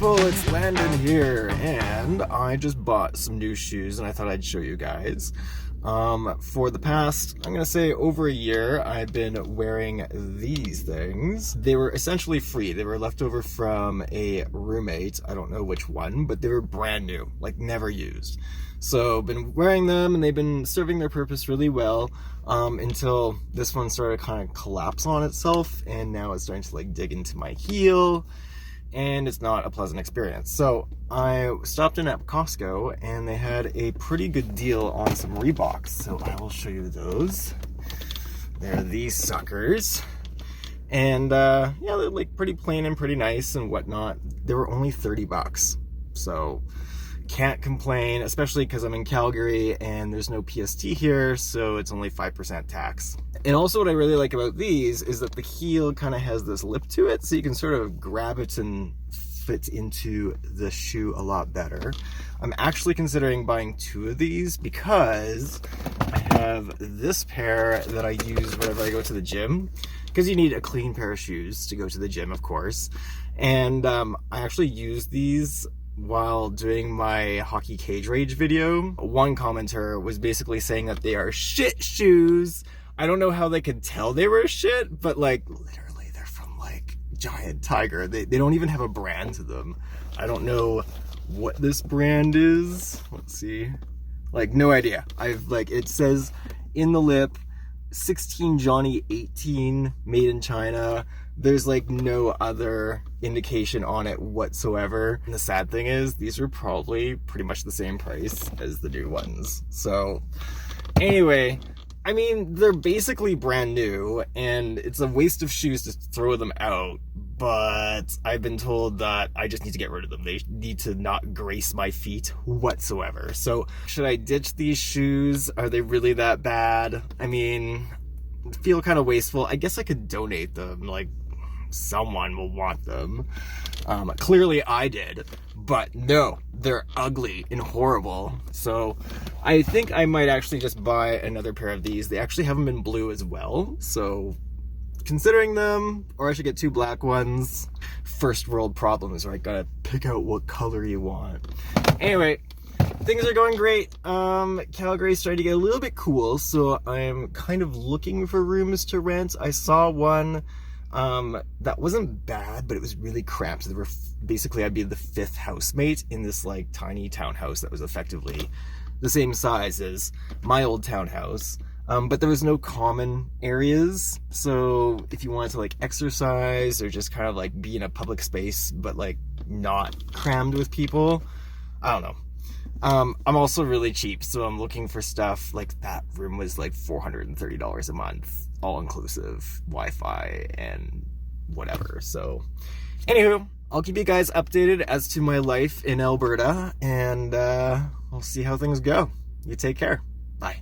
people, it's Landon here, and I just bought some new shoes and I thought I'd show you guys. For the past, I'm gonna say over a year, I've been wearing these things. They were essentially free. They were left over from a roommate. I don't know which one, but they were brand new, like never used. So been wearing them and they've been serving their purpose really well until this one started to kind of collapse on itself, and now it's starting to like dig into my heel. And it's not a pleasant experience. So I stopped in at Costco and they had a pretty good deal on some Reeboks. So I will show you those. They're these suckers. And yeah, they're like pretty plain and pretty nice and whatnot. They were only 30 bucks. So can't complain, especially because I'm in Calgary and there's no PST here, so it's only 5% tax. And also what I really like about these is that the heel kind of has this lip to it, so you can sort of grab it and fit into the shoe a lot better. I'm actually considering buying 2 of these because I have this pair that I use whenever I go to the gym, because you need a clean pair of shoes to go to the gym, of course. And I actually use these while doing my hockey cage rage video. One commenter was basically saying that they are shit shoes. I don't know how they could tell they were shit, but like literally they're from like Giant Tiger. They don't even have a brand to them. I don't know what this brand is. Let's see. Like no idea. It says in the lip 16 Johnny 18 made in China. There's like no other indication on it whatsoever. And the sad thing is these are probably pretty much the same price as the new ones. So anyway, I mean, they're basically brand new and it's a waste of shoes to throw them out, but I've been told that I just need to get rid of them. They need to not grace my feet whatsoever. So should I ditch these shoes? Are they really that bad? I mean, feel kind of wasteful. I guess I could donate them, like someone will want them. Clearly I did, but no, they're ugly and horrible. So I think I might actually just buy another pair of these. They actually have them in blue as well, so considering them, or I should get 2 black ones. First world problems, right? Gotta pick out what color you want. Anyway, things are going great. Calgary's starting to get a little bit cool, so I'm kind of looking for rooms to rent. I saw one that wasn't bad, but it was really cramped. They were basically, I'd be the 5th housemate in this like tiny townhouse that was effectively the same size as my old townhouse. But there was no common areas. So if you wanted to like exercise or just kind of like be in a public space, but like not crammed with people, I don't know. I'm also really cheap, so I'm looking for stuff like that room was like $430 a month, all inclusive, Wi-Fi and whatever. So anywho, I'll keep you guys updated as to my life in Alberta, and I'll see how things go. You take care. Bye.